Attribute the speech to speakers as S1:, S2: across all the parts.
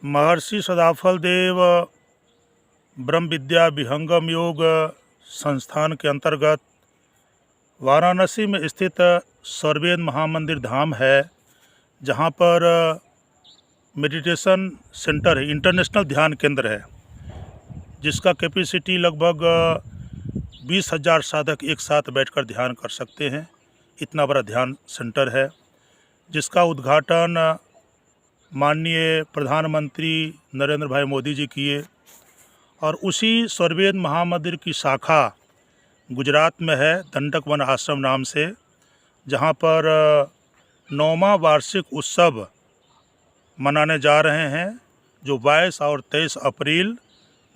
S1: महर्षि सदाफल देव ब्रह्म विद्या विहंगम योग संस्थान के अंतर्गत वाराणसी में स्थित सर्वेद महामंदिर धाम है, जहाँ पर मेडिटेशन सेंटर है, इंटरनेशनल ध्यान केंद्र है, जिसका कैपेसिटी लगभग 20,000 साधक एक साथ बैठकर ध्यान कर सकते हैं। इतना बड़ा ध्यान सेंटर है, जिसका उद्घाटन माननीय प्रधानमंत्री नरेंद्र भाई मोदी जी किए। और उसी सर्वेद महामंदिर की शाखा गुजरात में है, दंडक वन आश्रम नाम से, जहाँ पर 9वां वार्षिक उत्सव मनाने जा रहे हैं, जो 22 और 23 अप्रैल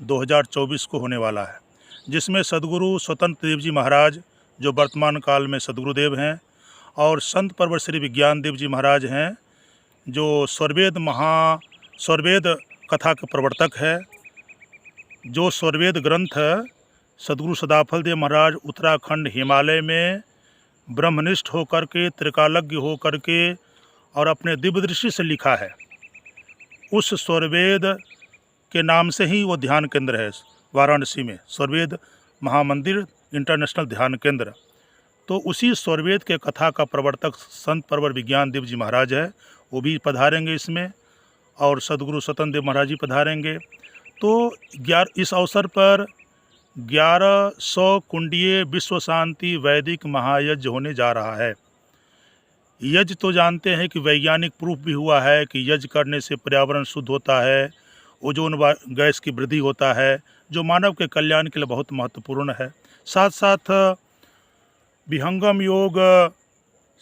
S1: 2024 को होने वाला है, जिसमें सदगुरु स्वतंत्र देव जी महाराज, जो वर्तमान काल में सदगुरुदेव हैं, और संत परवर श्री विज्ञान देव जी महाराज हैं, जो स्वरवेद कथा के प्रवर्तक है। जो स्वरवेद ग्रंथ सदगुरु सदाफल देव महाराज उत्तराखंड हिमालय में ब्रह्मनिष्ठ होकर के, त्रिकालज्ञ होकर के और अपने दिव्य दृष्टि से लिखा है, उस स्वरवेद के नाम से ही वो ध्यान केंद्र है वाराणसी में, स्वरवेद महामंदिर इंटरनेशनल ध्यान केंद्र। तो उसी स्वरवेद के कथा का प्रवर्तक संत परवर विज्ञान देव जी महाराज है, वो भी पधारेंगे इसमें, और सदगुरु स्वतंत्र देव महाराज जी पधारेंगे। तो इस अवसर पर 1100 कुंडीय विश्व शांति वैदिक महायज्ञ होने जा रहा है। यज्ञ तो जानते हैं कि वैज्ञानिक प्रूफ भी हुआ है कि यज्ञ करने से पर्यावरण शुद्ध होता है, ओजोन गैस की वृद्धि होता है, जो मानव के कल्याण के लिए बहुत महत्वपूर्ण है। साथ साथ विहंगम योग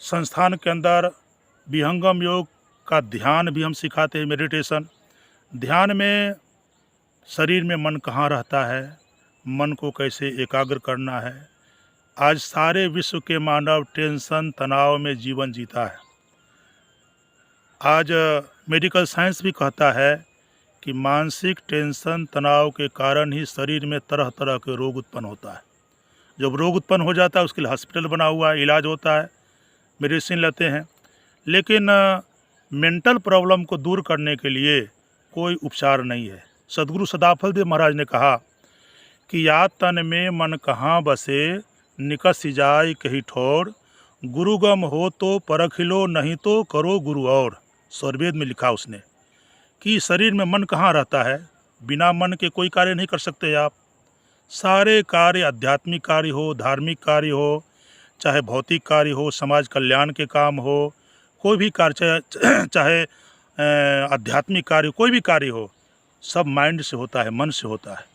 S1: संस्थान के अंदर विहंगम योग का ध्यान भी हम सिखाते हैं, मेडिटेशन। ध्यान में शरीर में मन कहाँ रहता है, मन को कैसे एकाग्र करना है। आज सारे विश्व के मानव टेंशन तनाव में जीवन जीता है। आज मेडिकल साइंस भी कहता है कि मानसिक टेंशन तनाव के कारण ही शरीर में तरह तरह के रोग उत्पन्न होता है। जब रोग उत्पन्न हो जाता है, उसके लिए हॉस्पिटल बना हुआ है, इलाज होता है, मेडिसिन लेते हैं। लेकिन मेंटल प्रॉब्लम को दूर करने के लिए कोई उपचार नहीं है। सदगुरु सदाफल देव महाराज ने कहा कि या तन में मन कहाँ बसे, निकस जाय कही ठोर, गुरुगम हो तो परख लो, नहीं तो करो गुरु और। स्वरवेद में लिखा उसने कि शरीर में मन कहाँ रहता है, बिना मन के कोई कार्य नहीं कर सकते आप। सारे कार्य, आध्यात्मिक कार्य हो, धार्मिक कार्य हो, चाहे भौतिक कार्य हो, समाज कल्याण के काम हो, कोई भी कार्य, चाहे आध्यात्मिक कार्य, कोई भी कार्य हो, सब माइंड से होता है, मन से होता है।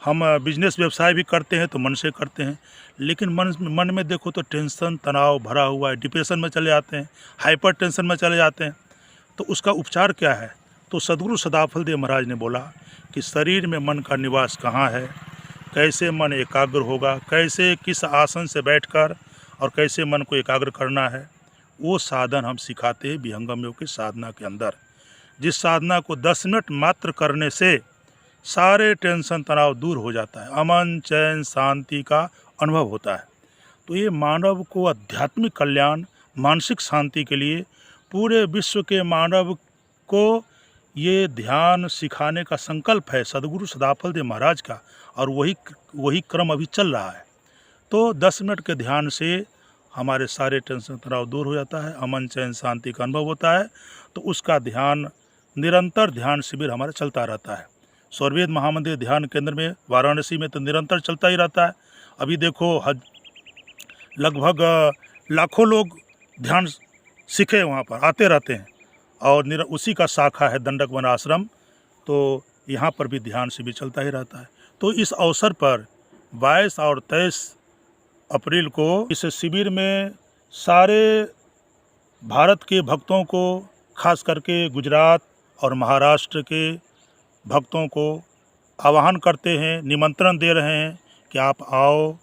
S1: हम बिजनेस व्यवसाय भी करते हैं तो मन से करते हैं, लेकिन मन में देखो तो टेंशन तनाव भरा हुआ है, डिप्रेशन में चले जाते हैं, हाइपर टेंशन में चले जाते हैं। तो उसका उपचार क्या है? तो सदगुरु सदाफल देव महाराज ने बोला कि शरीर में मन का निवास कहाँ है, कैसे मन एकाग्र होगा, कैसे किस आसन से बैठकर और कैसे मन को एकाग्र करना है, वो साधन हम सिखाते हैं विहंगम योग की साधना के अंदर। जिस साधना को 10 मिनट मात्र करने से सारे टेंशन तनाव दूर हो जाता है, अमन चैन शांति का अनुभव होता है। तो ये मानव को आध्यात्मिक कल्याण, मानसिक शांति के लिए पूरे विश्व के मानव को ये ध्यान सिखाने का संकल्प है सदगुरु सदाफल देव महाराज का, और वही क्रम अभी चल रहा है। तो 10 मिनट के ध्यान से हमारे सारे टेंशन तनाव दूर हो जाता है, अमन चैन शांति का अनुभव होता है। तो उसका ध्यान, निरंतर ध्यान शिविर हमारा चलता रहता है। स्वरवेद महामंदिर ध्यान केंद्र में वाराणसी में तो निरंतर चलता ही रहता है। अभी देखो लगभग लाखों लोग ध्यान सीखे वहाँ पर आते रहते हैं, और उसी का शाखा है दंडक वन आश्रम। तो यहाँ पर भी ध्यान शिविर चलता ही रहता है। तो इस अवसर पर 22 और 23 अप्रैल को इस शिविर में सारे भारत के भक्तों को, खास करके गुजरात और महाराष्ट्र के भक्तों को आह्वान करते हैं, निमंत्रण दे रहे हैं कि आप आओ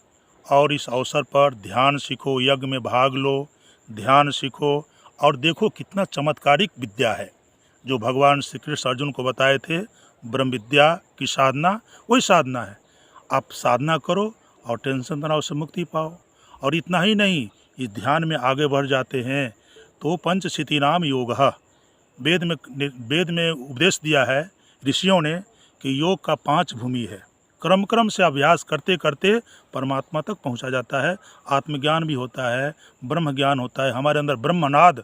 S1: और इस अवसर पर ध्यान सीखो, यज्ञ में भाग लो, ध्यान सीखो। और देखो कितना चमत्कारिक विद्या है जो भगवान श्री कृष्ण अर्जुन को बताए थे, ब्रह्म विद्या की साधना, वही साधना है। आप साधना करो और टेंशन तनाव से मुक्ति पाओ। और इतना ही नहीं, इस ध्यान में आगे बढ़ जाते हैं तो पंचशीतीनाम योगः, वेद में उपदेश दिया है ऋषियों ने कि योग का 5 भूमि है। क्रम क्रम से अभ्यास करते करते परमात्मा तक पहुंचा जाता है। आत्मज्ञान भी होता है, ब्रह्म ज्ञान होता है। हमारे अंदर ब्रह्मनाद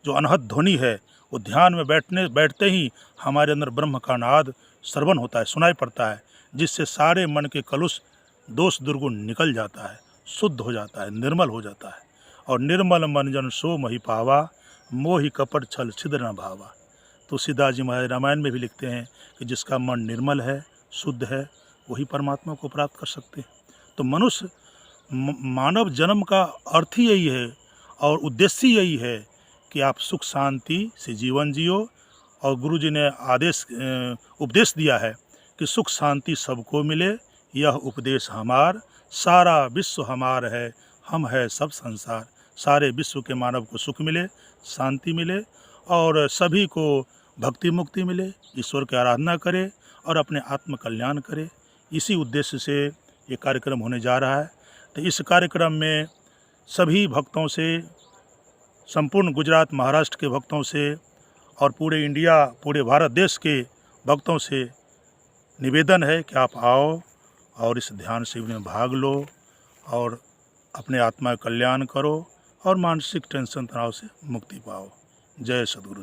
S1: जो अनहद ध्वनि है, वो ध्यान में बैठते ही हमारे अंदर ब्रह्म का नाद श्रवण होता है, सुनाई पड़ता है, जिससे सारे मन के कलुष दोष दुर्गुण निकल जाता है, शुद्ध हो जाता है, निर्मल हो जाता है। और निर्मल मन जन सो मोहि पावा, मोहि कपट छल छिद्र न भावा। तुलसीदास जी महाराज रामायण में भी लिखते हैं कि जिसका मन निर्मल है, शुद्ध है, वही परमात्मा को प्राप्त कर सकते हैं। तो मनुष्य मानव जन्म का अर्थ ही यही है और उद्देश्य यही है कि आप सुख शांति से जीवन जियो। और गुरु जी ने उपदेश दिया है कि सुख शांति सबको मिले, यह उपदेश हमार, सारा विश्व हमार है, हम है सब संसार। सारे विश्व के मानव को सुख मिले, शांति मिले और सभी को भक्ति मुक्ति मिले, ईश्वर की आराधना करे और अपने आत्म कल्याण करे। इसी उद्देश्य से ये कार्यक्रम होने जा रहा है। तो इस कार्यक्रम में सभी भक्तों से, संपूर्ण गुजरात महाराष्ट्र के भक्तों से और पूरे इंडिया, पूरे भारत देश के भक्तों से निवेदन है कि आप आओ और इस ध्यान शिविर में भाग लो और अपने आत्मा का कल्याण करो और मानसिक टेंशन तनाव से मुक्ति पाओ। जय सद्गुरु।